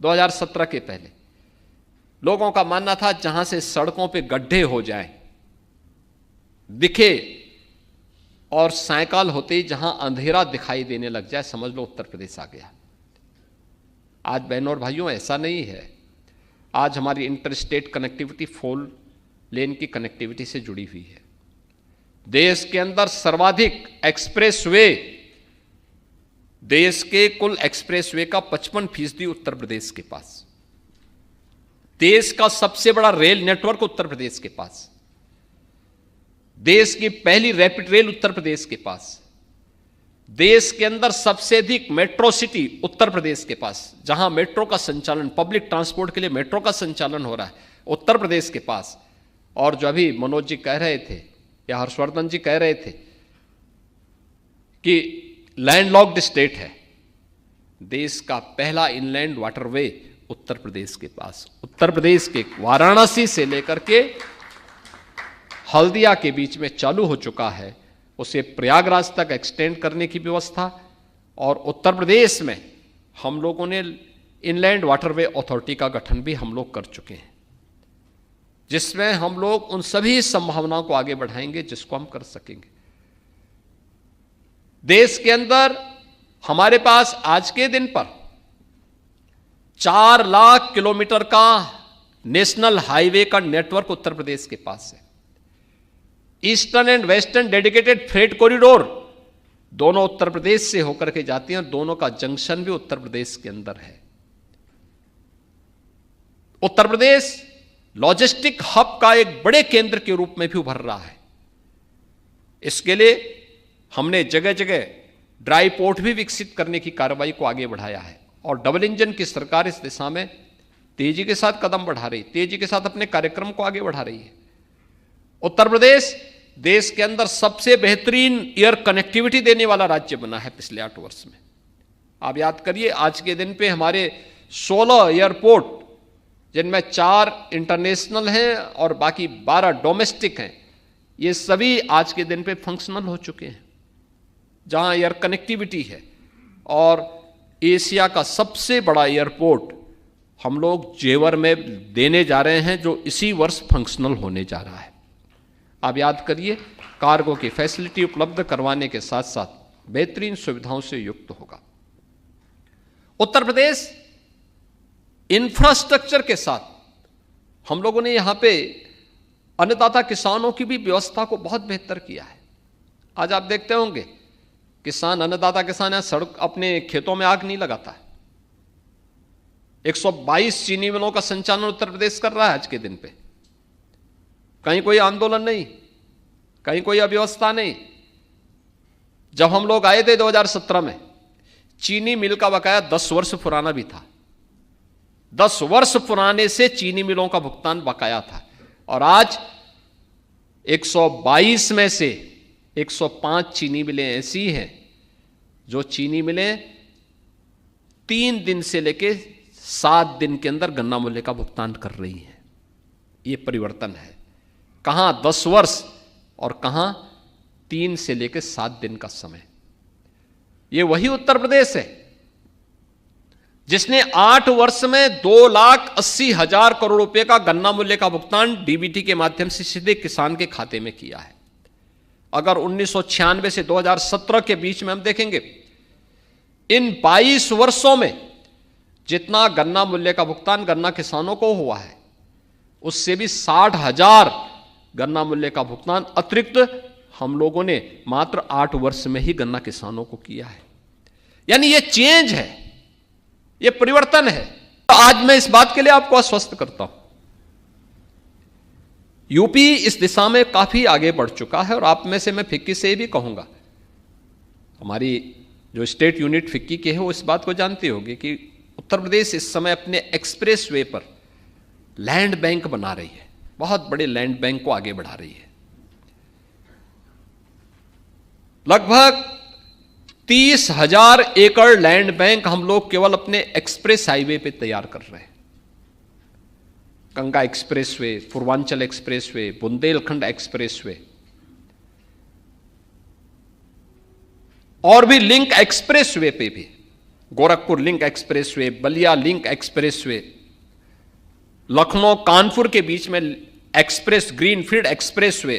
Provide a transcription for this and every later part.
2017 के पहले लोगों का मानना था जहां से सड़कों पे गड्ढे हो जाएं, दिखे और सायकाल होते ही जहां अंधेरा दिखाई देने लग जाए, समझ लो उत्तर प्रदेश आ गया। आज बहनों और भाइयों ऐसा नहीं है। आज हमारी इंटरस्टेट कनेक्टिविटी 4 लेन की कनेक्टिविटी से जुड़ी हुई है। देश के अंदर सर्वाधिक एक्सप्रेसवे, देश के कुल एक्सप्रेसवे का 55% उत्तर प्रदेश के पास। देश का सबसे बड़ा रेल नेटवर्क उत्तर प्रदेश के पास। देश की पहली रैपिड रेल उत्तर प्रदेश के पास। देश के अंदर सबसे अधिक मेट्रो सिटी उत्तर प्रदेश के पास, जहां मेट्रो का संचालन, पब्लिक ट्रांसपोर्ट के लिए मेट्रो का संचालन हो रहा है, उत्तर प्रदेश के पास। और जो अभी मनोज जी कह रहे थे या हर्षवर्धन जी कह रहे थे कि लैंडलॉक्ड स्टेट है, देश का पहला इनलैंड वाटरवे उत्तर प्रदेश के पास। उत्तर प्रदेश के वाराणसी से लेकर के हल्दिया के बीच में चालू हो चुका है, उसे प्रयागराज तक एक्सटेंड करने की व्यवस्था। और उत्तर प्रदेश में हम लोगों ने इनलैंड वाटरवे अथॉरिटी का गठन भी हम लोग कर चुके हैं, जिसमें हम लोग उन सभी संभावनाओं को आगे बढ़ाएंगे जिसको हम कर सकेंगे। देश के अंदर हमारे पास आज के दिन पर 4 लाख किलोमीटर का नेशनल हाईवे का नेटवर्क उत्तर प्रदेश के पास है। Eastern and western dedicated freight corridor दोनों उत्तर प्रदेश से होकर के जाती हैं और दोनों का जंक्शन भी उत्तर प्रदेश के अंदर है। उत्तर प्रदेश लॉजिस्टिक हब का एक बड़े केंद्र के रूप में भी उभर रहा है। इसके लिए हमने जगह जगह ड्राई पोर्ट भी विकसित करने की कार्रवाई को आगे बढ़ाया है और डबल इंजन की सरकार इस दिशा में तेजी के साथ कदम बढ़ा रही, तेजी के साथ अपने कार्यक्रम को आगे बढ़ा रही है। उत्तर प्रदेश देश के अंदर सबसे बेहतरीन एयर कनेक्टिविटी देने वाला राज्य बना है पिछले 8 वर्ष में। आप याद करिए, आज के दिन पे हमारे 16 एयरपोर्ट, जिनमें 4 इंटरनेशनल हैं और बाकी 12 डोमेस्टिक हैं, ये सभी आज के दिन पे फंक्शनल हो चुके हैं, जहां एयर कनेक्टिविटी है। और एशिया का सबसे बड़ा एयरपोर्ट हम लोग जेवर में देने जा रहे हैं, जो इसी वर्ष फंक्शनल होने जा रहा है। आप याद करिए, कार्गो की फैसिलिटी उपलब्ध करवाने के साथ साथ बेहतरीन सुविधाओं से युक्त होगा। उत्तर प्रदेश इंफ्रास्ट्रक्चर के साथ हम लोगों ने यहां पे अन्नदाता किसानों की भी व्यवस्था को बहुत बेहतर किया है। आज आप देखते होंगे, किसान, अन्नदाता किसान यहां सड़क, अपने खेतों में आग नहीं लगाता है। 122 चीनी मिलों का संचालन उत्तर प्रदेश कर रहा है आज के दिन पे। कहीं कोई आंदोलन नहीं, कहीं कोई अव्यवस्था नहीं। जब हम लोग आए थे 2017 में, चीनी मिल का बकाया 10 वर्ष पुराना भी था। 10 वर्ष पुराने से चीनी मिलों का भुगतान बकाया था और आज 122 में से 105 चीनी मिलें ऐसी हैं जो चीनी मिलें 3 दिन से लेकर 7 दिन के अंदर गन्ना मूल्य का भुगतान कर रही हैं। ये परिवर्तन है। कहां 10 वर्ष और कहां 3 से लेकर 7 दिन का समय। ये वही उत्तर प्रदेश है जिसने 8 वर्ष में 2,80,000 करोड़ रुपए का गन्ना मूल्य का भुगतान डीबीटी के माध्यम से सीधे किसान के खाते में किया है। अगर 1996 से 2017 के बीच में हम देखेंगे, इन 22 वर्षों में जितना गन्ना मूल्य का भुगतान गन्ना किसानों को हुआ है, उससे भी 60,000 गन्ना मूल्य का भुगतान अतिरिक्त हम लोगों ने मात्र 8 वर्ष में ही गन्ना किसानों को किया है। यानी ये चेंज है, ये परिवर्तन है। आज मैं इस बात के लिए आपको आश्वस्त करता हूं, यूपी इस दिशा में काफी आगे बढ़ चुका है। और आप में से मैं फिक्की से भी कहूंगा, हमारी जो स्टेट यूनिट फिक्की की है वो इस बात को जानती होगी कि उत्तर प्रदेश इस समय अपने एक्सप्रेस वे पर लैंड बैंक बना रही है, बहुत बड़े लैंड बैंक को आगे बढ़ा रही है। लगभग 30,000 एकड़ लैंड बैंक हम लोग केवल अपने एक्सप्रेस हाईवे पे तैयार कर रहे हैं। Ganga expressway, Purvanchal expressway, Bundelkhand expressway और भी लिंक एक्सप्रेसवे पे भी Gorakhpur link expressway, Ballia link expressway, Lucknow Kanpur के बीच में एक्सप्रेस, ग्रीनफील्ड एक्सप्रेसवे,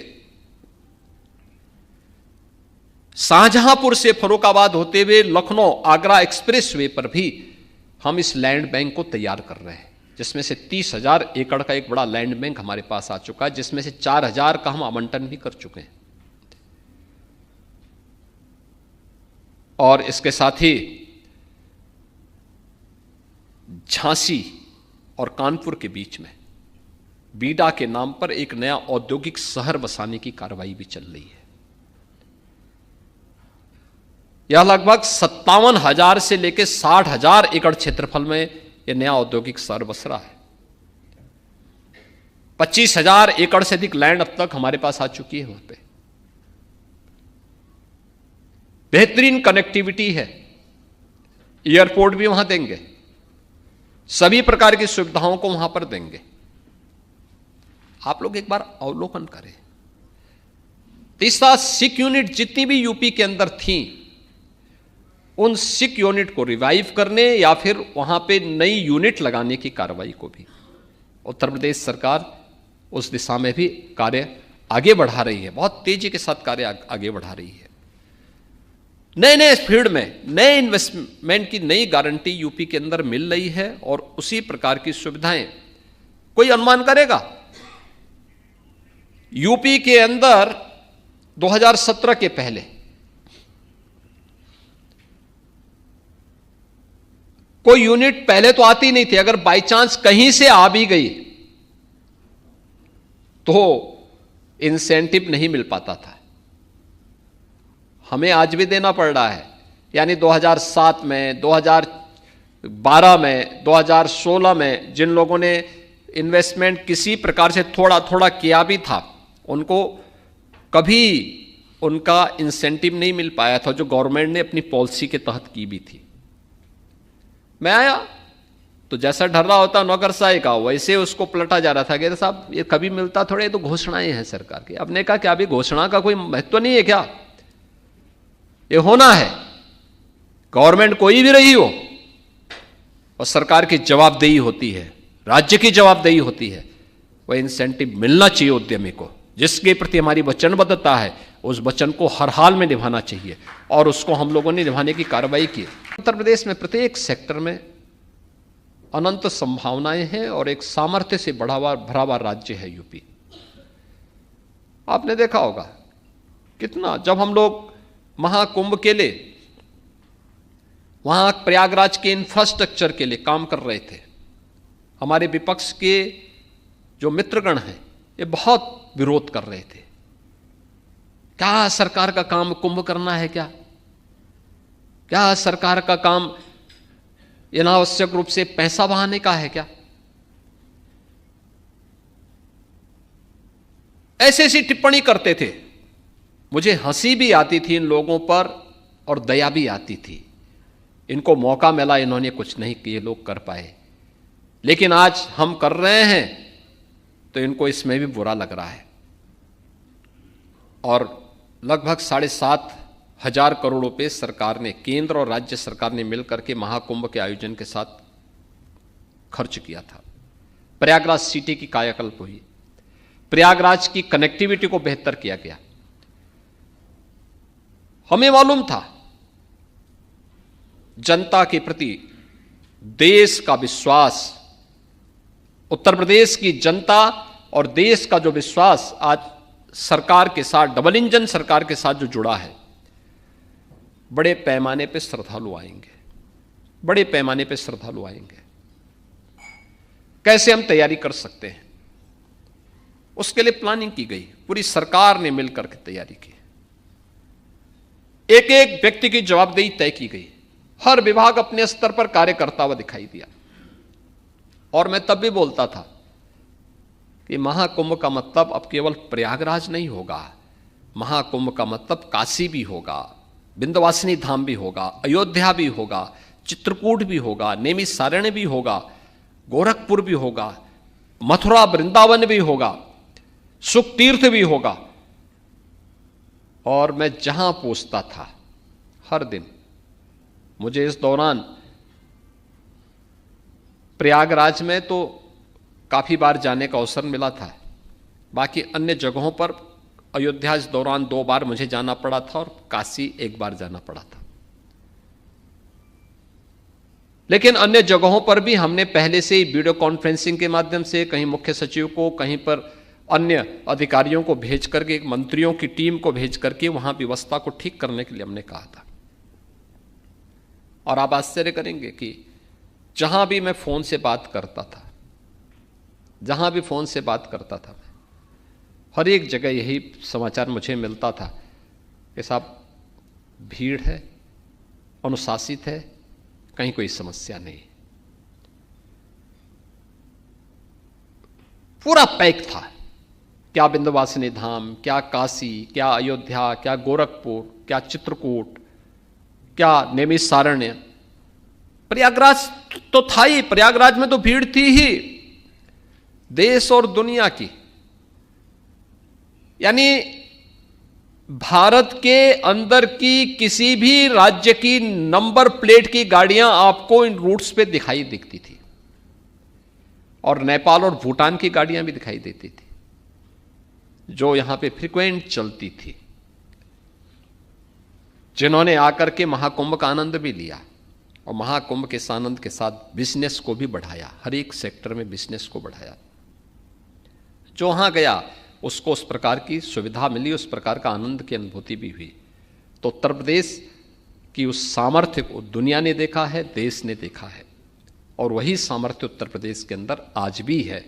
शाहजहांपुर से फर्रुखाबाद होते हुए लखनऊ आगरा एक्सप्रेसवे पर भी हम इस लैंड बैंक को तैयार कर रहे हैं, जिसमें से 30,000 एकड़ का एक बड़ा लैंड बैंक हमारे पास आ चुका है, जिसमें से 4,000 का हम आवंटन भी कर चुके हैं। और इसके साथ ही झांसी और कानपुर के बीच में बीडा के नाम पर एक नया औद्योगिक शहर बसाने की कार्रवाई भी चल रही है। यह लगभग 57,000 से लेकर 60,000 एकड़ क्षेत्रफल में यह नया औद्योगिक शहर बस रहा है। 25,000 एकड़ से अधिक लैंड अब तक हमारे पास आ चुकी है। वहां पे बेहतरीन कनेक्टिविटी है, एयरपोर्ट भी वहां देंगे, सभी प्रकार की सुविधाओं को वहां पर देंगे। आप लोग एक बार अवलोकन करें, तीसरा सिक यूनिट जितनी भी यूपी के अंदर थी, उन सिक यूनिट को रिवाइव करने या फिर वहां पे नई यूनिट लगाने की कार्रवाई को भी उत्तर प्रदेश सरकार उस दिशा में भी कार्य आगे बढ़ा रही है, बहुत तेजी के साथ कार्य आगे बढ़ा रही है। नए नए फील्ड में नए इन्वेस्टमेंट की नई गारंटी यूपी के अंदर मिल रही है और उसी प्रकार की सुविधाएं। कोई अनुमान करेगा यूपी के अंदर 2017 के पहले कोई यूनिट पहले तो आती नहीं थी, अगर बाई चांस कहीं से आ भी गई तो इंसेंटिव नहीं मिल पाता था। हमें आज भी देना पड़ रहा है, यानी 2007 में, 2012 में, 2016 में जिन लोगों ने इन्वेस्टमेंट किसी प्रकार से थोड़ा थोड़ा किया भी था, उनको कभी उनका इंसेंटिव नहीं मिल पाया था, जो गवर्नमेंट ने अपनी पॉलिसी के तहत की भी थी। मैं आया तो जैसा ढर्रा होता नौकरशाही का, वैसे उसको पलटा जा रहा था कि साहब ये कभी मिलता थोड़े, ये तो घोषणाएं हैं सरकार की। अब ने कहा कि अभी घोषणा का कोई महत्व नहीं है क्या, ये होना है। गवर्नमेंट कोई भी रही हो और सरकार की जवाबदेही होती है, राज्य की जवाबदेही होती है, वह इंसेंटिव मिलना चाहिए उद्यमी को। जिसके प्रति हमारी वचनबद्धता है उस वचन को हर हाल में निभाना चाहिए, और उसको हम लोगों ने निभाने की कार्रवाई की। उत्तर प्रदेश में प्रत्येक सेक्टर में अनंत संभावनाएं हैं और एक सामर्थ्य से भरा हुआ राज्य है यूपी। आपने देखा होगा कितना, जब हम लोग महाकुंभ के लिए वहां प्रयागराज के इंफ्रास्ट्रक्चर के लिए काम कर रहे थे, हमारे विपक्ष के जो मित्रगण हैं ये बहुत विरोध कर रहे थे। क्या सरकार का काम कुंभ करना है क्या? क्या सरकार का काम अनावश्यक रूप से पैसा बहाने का है क्या? ऐसी ऐसी टिप्पणी करते थे। मुझे हंसी भी आती थी इन लोगों पर और दया भी आती थी। इनको मौका मिला, इन्होंने कुछ नहीं किए, लोग कर पाए। लेकिन आज हम कर रहे हैं तो इनको इसमें भी बुरा लग रहा है। और लगभग 7,500 करोड़ रुपए सरकार ने, केंद्र और राज्य सरकार ने मिलकर के महाकुंभ के आयोजन के साथ खर्च किया था। प्रयागराज सिटी की कायाकल्प हुई, प्रयागराज की कनेक्टिविटी को बेहतर किया गया। हमें मालूम था जनता के प्रति देश का विश्वास, उत्तर प्रदेश की जनता और देश का जो विश्वास आज सरकार के साथ, डबल इंजन सरकार के साथ जो जुड़ा है, बड़े पैमाने पे श्रद्धालु आएंगे, बड़े पैमाने पे श्रद्धालु आएंगे। कैसे हम तैयारी कर सकते हैं, उसके लिए प्लानिंग की गई, पूरी सरकार ने मिलकर के तैयारी की। एक एक व्यक्ति की जवाबदेही तय की गई, हर विभाग अपने स्तर पर कार्य करता हुआ दिखाई दिया। और मैं तब भी बोलता था कि महाकुंभ का मतलब अब केवल प्रयागराज नहीं होगा, महाकुंभ का मतलब काशी भी होगा, विंध्यवासिनी धाम भी होगा, अयोध्या भी होगा, चित्रकूट भी होगा, नैमिषारण्य भी होगा, गोरखपुर भी होगा, मथुरा वृंदावन भी होगा, सुख तीर्थ भी होगा। और मैं जहां पूछता था हर दिन, मुझे इस दौरान प्रयागराज में तो काफ़ी बार जाने का अवसर मिला था, बाकी अन्य जगहों पर अयोध्या इस दौरान 2 बार मुझे जाना पड़ा था और काशी 1 बार जाना पड़ा था। लेकिन अन्य जगहों पर भी हमने पहले से ही वीडियो कॉन्फ्रेंसिंग के माध्यम से कहीं मुख्य सचिव को, कहीं पर अन्य अधिकारियों को भेज करके, एक मंत्रियों की टीम को भेज करके वहां व्यवस्था को ठीक करने के लिए हमने कहा था। और आप आश्चर्य करेंगे कि जहां भी मैं फोन से बात करता था, जहां भी फोन से बात करता था, हर एक जगह यही समाचार मुझे मिलता था कि साहब भीड़ है, अनुशासित है, कहीं कोई समस्या नहीं। पूरा पैक था, क्या विंध्यवासिनी धाम, क्या काशी, क्या अयोध्या, क्या गोरखपुर, क्या चित्रकूट, क्या नैमिषारण्य, प्रयागराज तो था ही। प्रयागराज में तो भीड़ थी ही, देश और दुनिया की। यानी भारत के अंदर की किसी भी राज्य की नंबर प्लेट की गाड़ियां आपको इन रूट्स पे दिखाई दिखती थी, और नेपाल और भूटान की गाड़ियां भी दिखाई देती थी जो यहां पे फ्रीक्वेंट चलती थी, जिन्होंने आकर के महाकुंभ का आनंद भी लिया और महाकुंभ के आनंद के साथ बिजनेस को भी बढ़ाया, हर एक सेक्टर में बिजनेस को बढ़ाया। जो वहां गया उसको उस प्रकार की सुविधा मिली, उस प्रकार का आनंद की अनुभूति भी हुई। तो उत्तर प्रदेश की उस सामर्थ्य को दुनिया ने देखा है, देश ने देखा है, और वही सामर्थ्य उत्तर प्रदेश के अंदर आज भी है।